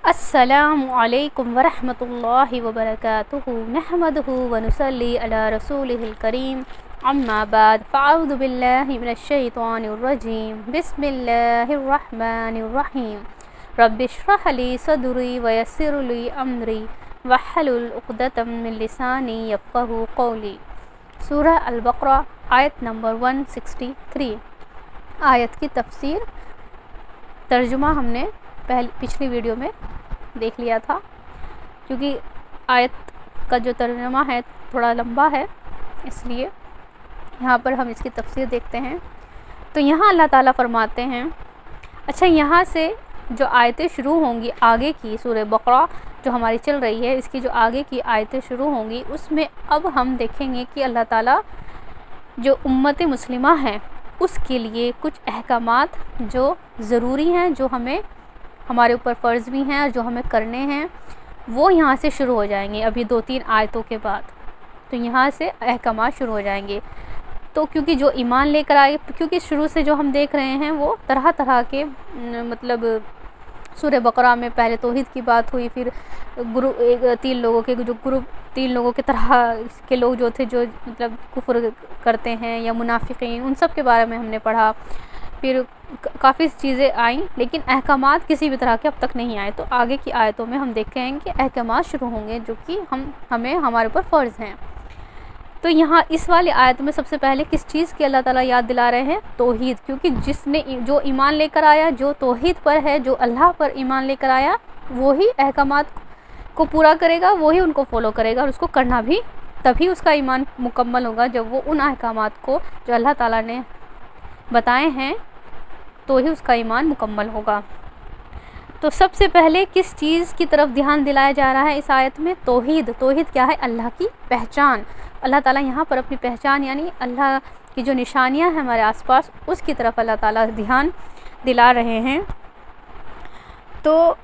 السلام علیکم ورحمۃ اللہ وبرکاتہ نحمدہ ونصلی علی رسولہ الکریم اما بعد فاعوذ باللہ من الشیطان الرجیم بسم اللہ الرحمن الرحیم رب اشرح لی صدری ویسر لی امری واحلل عقدۃ من لسانی یفقہوا قولی۔ سورہ البقرہ آیت نمبر 163۔ آیت کی تفسیر ترجمہ ہم نے پچھلی ویڈیو میں دیکھ لیا تھا، کیونکہ آیت کا جو ترجمہ ہے تھوڑا لمبا ہے، اس لیے یہاں پر ہم اس کی تفسیر دیکھتے ہیں۔ تو یہاں اللہ تعالیٰ فرماتے ہیں، اچھا یہاں سے جو آیتیں شروع ہوں گی آگے کی، سورہ بقرہ جو ہماری چل رہی ہے، اس کی جو آگے کی آیتیں شروع ہوں گی، اس میں اب ہم دیکھیں گے کہ اللہ تعالیٰ جو امت مسلمہ ہے اس کے لیے کچھ احکامات جو ضروری ہیں، جو ہمارے اوپر فرض بھی ہیں اور جو ہمیں کرنے ہیں، وہ یہاں سے شروع ہو جائیں گے ابھی 2-3 آیتوں کے بعد۔ تو یہاں سے احکامات شروع ہو جائیں گے۔ تو کیونکہ جو ایمان لے کر آئے، کیونکہ شروع سے جو ہم دیکھ رہے ہیں وہ طرح طرح کے مطلب سورہ بقرہ میں پہلے توحید کی بات ہوئی، پھر تین لوگوں کے طرح کے لوگ جو تھے جو مطلب کفر کرتے ہیں یا منافقین، ان سب کے بارے میں ہم نے پڑھا، پھر کافی چیزیں آئیں، لیکن احکامات کسی بھی طرح کے اب تک نہیں آئے۔ تو آگے کی آیتوں میں ہم دیکھیں گے کہ احکامات شروع ہوں گے جو کہ ہمارے اوپر فرض ہیں۔ تو یہاں اس والی آیت میں سب سے پہلے کس چیز کی اللہ تعالیٰ یاد دلا رہے ہیں؟ توحید، کیونکہ جو ایمان لے کر آیا، جو توحید پر ہے، جو اللہ پر ایمان لے کر آیا، وہی احکامات کو پورا کرے گا، وہی ان کو فالو کرے گا، اور اس کو کرنا بھی تبھی اس کا ایمان مکمل ہوگا جب وہ ان احکامات کو جو اللہ تعالیٰ نے بتائے ہیں تو ہی اس کا ایمان مکمل ہوگا۔ تو سب سے پہلے کس چیز کی طرف دھیان دلایا جا رہا ہے اس آیت میں؟ توحید۔ توحید کیا ہے؟ اللہ کی پہچان۔ اللہ تعالیٰ یہاں پر اپنی پہچان یعنی اللہ کی جو نشانیاں ہیں ہمارے آس پاس، اس کی طرف اللہ تعالیٰ دھیان دلا رہے ہیں۔ تو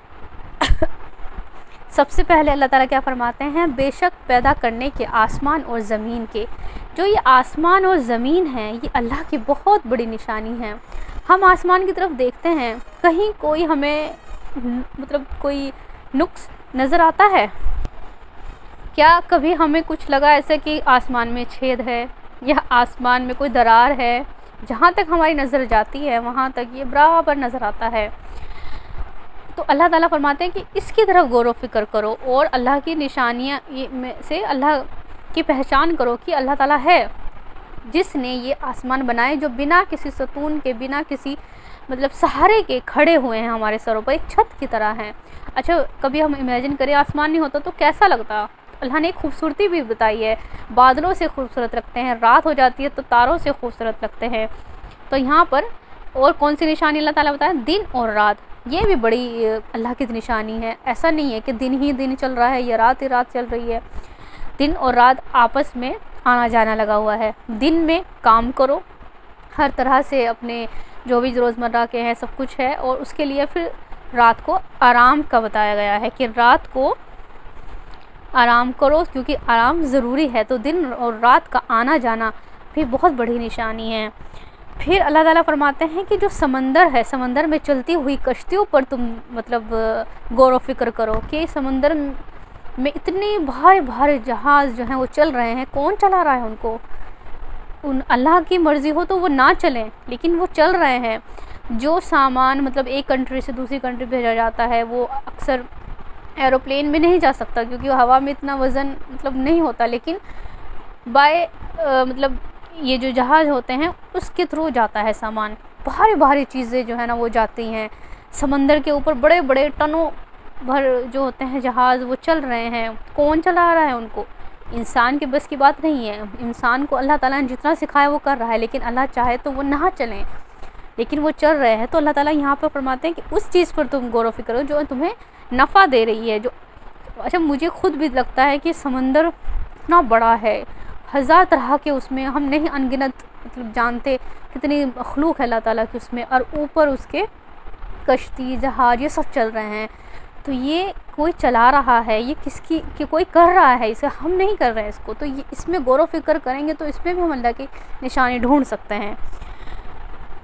سب سے پہلے اللہ تعالیٰ کیا فرماتے ہیں؟ بے شک پیدا کرنے کے آسمان اور زمین کے، جو یہ آسمان اور زمین ہیں یہ اللہ کی بہت بڑی نشانی ہے۔ ہم آسمان کی طرف دیکھتے ہیں، کہیں کوئی ہمیں مطلب کوئی نقص نظر آتا ہے؟ کیا کبھی ہمیں کچھ لگا ایسے کہ آسمان میں چھید ہے یا آسمان میں کوئی درار ہے؟ جہاں تک ہماری نظر جاتی ہے وہاں تک یہ برابر نظر آتا ہے۔ تو اللہ تعالیٰ فرماتے ہیں کہ اس کی طرف غور و فکر کرو اور اللہ کی نشانیاں میں سے اللہ کی پہچان کرو کہ اللہ تعالیٰ ہے جس نے یہ آسمان بنائے، جو بنا کسی ستون کے، بنا کسی مطلب سہارے کے کھڑے ہوئے ہیں ہمارے سروں پر، ایک چھت کی طرح ہیں۔ اچھا کبھی ہم امیجن کریں آسمان نہیں ہوتا تو کیسا لگتا؟ اللہ نے ایک خوبصورتی بھی بتائی ہے، بادلوں سے خوبصورت رکھتے ہیں، رات ہو جاتی ہے تو تاروں سے خوبصورت لگتے ہیں۔ تو یہاں پر اور کون سی نشانی اللہ تعالیٰ بتایا؟ دن اور رات، یہ بھی بڑی اللہ کی نشانی ہے۔ ایسا نہیں ہے کہ دن ہی دن چل رہا ہے یا رات ہی رات چل رہی ہے، دن اور رات آپس میں آنا جانا لگا ہوا ہے۔ دن میں کام کرو، ہر طرح سے اپنے جو بھی روزمرہ کے ہیں سب کچھ ہے، اور اس کے لیے پھر رات کو آرام کا بتایا گیا ہے کہ رات کو آرام کرو، کیونکہ آرام ضروری ہے۔ تو دن اور رات کا آنا جانا بھی بہت بڑی نشانی ہے۔ پھر اللہ تعالیٰ فرماتے ہیں کہ جو سمندر ہے، سمندر میں چلتی ہوئی کشتیوں پر تم مطلب غور و فکر کرو کہ سمندر میں اتنے بھارے بھارے جہاز جو ہیں وہ چل رہے ہیں، کون چلا رہا ہے ان کو؟ اللہ کی مرضی ہو تو وہ نہ چلیں، لیکن وہ چل رہے ہیں۔ جو سامان مطلب ایک کنٹری سے دوسری کنٹری بھیجا جاتا ہے وہ اکثر ایروپلین میں نہیں جا سکتا کیونکہ ہوا میں اتنا وزن مطلب نہیں ہوتا، لیکن مطلب یہ جو جہاز ہوتے ہیں اس کے تھرو جاتا ہے سامان۔ بھاری بھاری چیزیں جو ہے نا وہ جاتی ہیں سمندر کے اوپر، بڑے بڑے ٹنوں بھر جو ہوتے ہیں جہاز وہ چل رہے ہیں۔ کون چلا رہا ہے ان کو؟ انسان کے بس کی بات نہیں ہے۔ انسان کو اللہ تعالیٰ نے جتنا سکھایا وہ کر رہا ہے، لیکن اللہ چاہے تو وہ نہ چلیں، لیکن وہ چل رہے ہیں۔ تو اللہ تعالیٰ یہاں پر فرماتے ہیں کہ اس چیز پر تم غور و فکر کرو جو تمہیں نفع دے رہی ہے۔ اچھا مجھے خود بھی لگتا ہے کہ سمندر اتنا بڑا ہے، ہزار طرح کے اس میں ہم نہیں انگنت مطلب جانتے کتنی مخلوق ہے اللہ تعالیٰ کی اس میں، اور اوپر اس کے کشتی جہاز یہ سب چل رہے ہیں۔ تو یہ کوئی چلا رہا ہے، یہ کس کی کہ کوئی کر رہا ہے، اسے ہم نہیں کر رہے ہیں اس کو۔ تو یہ اس میں غور و فکر کریں گے تو اس میں بھی ہم اللہ کی نشانی ڈھونڈ سکتے ہیں۔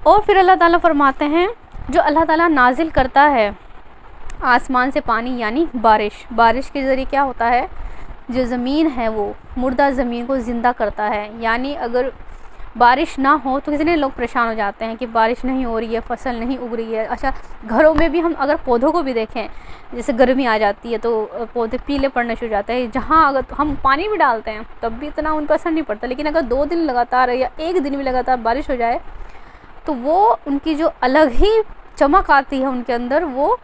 اور پھر اللہ تعالیٰ فرماتے ہیں جو اللہ تعالیٰ نازل کرتا ہے آسمان سے پانی یعنی بارش، بارش کے ذریعے کیا ہوتا ہے، جو زمین ہے وہ مردہ زمین کو زندہ کرتا ہے۔ یعنی اگر بارش نہ ہو تو کتنے لوگ پریشان ہو جاتے ہیں کہ بارش نہیں ہو رہی ہے، فصل نہیں اگ رہی ہے۔ اچھا گھروں میں بھی ہم اگر پودوں کو بھی دیکھیں، جیسے گرمی آ جاتی ہے تو پودے پیلے پڑنے شروع ہو جاتے ہیں، جہاں اگر ہم پانی بھی ڈالتے ہیں تب بھی اتنا ان پر اثر نہیں پڑتا، لیکن اگر 2 دن لگاتار یا 1 دن بھی لگاتار بارش ہو جائے تو وہ ان کی جو الگ ہی چمک آتی ہے ان کے اندر، وہ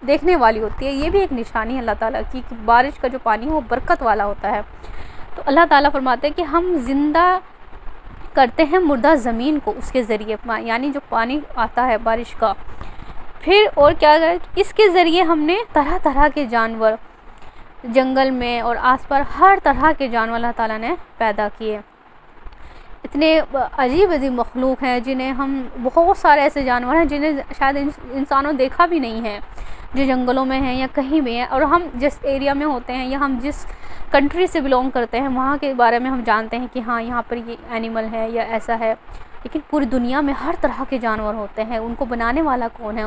دیکھنے والی ہوتی ہے۔ یہ بھی ایک نشانی ہے اللہ تعالیٰ کی کہ بارش کا جو پانی ہے وہ برکت والا ہوتا ہے۔ تو اللہ تعالیٰ فرماتے ہیں کہ ہم زندہ کرتے ہیں مردہ زمین کو اس کے ذریعے، یعنی جو پانی آتا ہے بارش کا۔ پھر اور کیا کریں، اس کے ذریعے ہم نے طرح طرح کے جانور جنگل میں اور آس پاس ہر طرح کے جانور اللہ تعالیٰ نے پیدا کیے۔ اتنے عجیب عجیب مخلوق ہیں جنہیں ہم، بہت سارے ایسے جانور ہیں جنہیں شاید انسانوں دیکھا بھی نہیں ہے، جو جنگلوں میں ہیں یا کہیں بھی ہیں، اور ہم جس ایریا میں ہوتے ہیں یا ہم جس کنٹری سے بلونگ کرتے ہیں وہاں کے بارے میں ہم جانتے ہیں کہ ہاں یہاں پر یہ اینیمل ہے یا ایسا ہے، لیکن پوری دنیا میں ہر طرح کے جانور ہوتے ہیں۔ ان کو بنانے والا کون ہے؟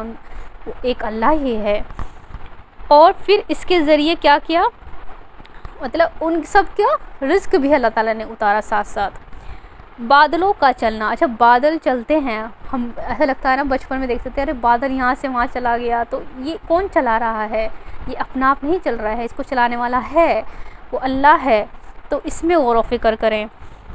ایک اللہ ہی ہے۔ اور پھر اس کے ذریعے کیا کیا، مطلب ان سب کا رزق بھی اللہ تعالیٰ نے اتارا ساتھ ساتھ۔ بادلوں کا چلنا، اچھا بادل چلتے ہیں، ہم ایسا لگتا ہے نا بچپن میں دیکھتے تھے ارے بادل یہاں سے وہاں چلا گیا، تو یہ کون چلا رہا ہے؟ یہ اپنا آپ نہیں چل رہا ہے، اس کو چلانے والا ہے، وہ اللہ ہے۔ تو اس میں غور و فکر کریں۔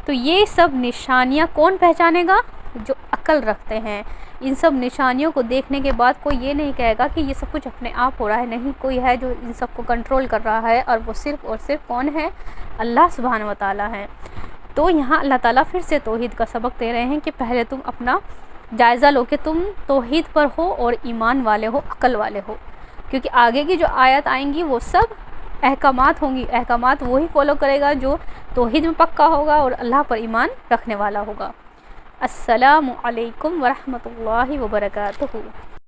تو یہ سب نشانیاں کون پہچانے گا؟ جو عقل رکھتے ہیں۔ ان سب نشانیوں کو دیکھنے کے بعد کوئی یہ نہیں کہے گا کہ یہ سب کچھ اپنے آپ ہو رہا ہے، نہیں، کوئی ہے جو ان سب کو کنٹرول کر رہا ہے، اور وہ صرف اور صرف کون ہے؟ اللہ سبحانہ و تعالیٰ ہے۔ تو یہاں اللہ تعالیٰ پھر سے توحید کا سبق دے رہے ہیں کہ پہلے تم اپنا جائزہ لو کہ تم توحید پر ہو اور ایمان والے ہو، عقل والے ہو، کیونکہ آگے کی جو آیت آئیں گی وہ سب احکامات ہوں گی، احکامات وہی فالو کرے گا جو توحید میں پکا ہوگا اور اللہ پر ایمان رکھنے والا ہوگا۔ السلام علیکم ورحمۃ اللہ وبرکاتہ۔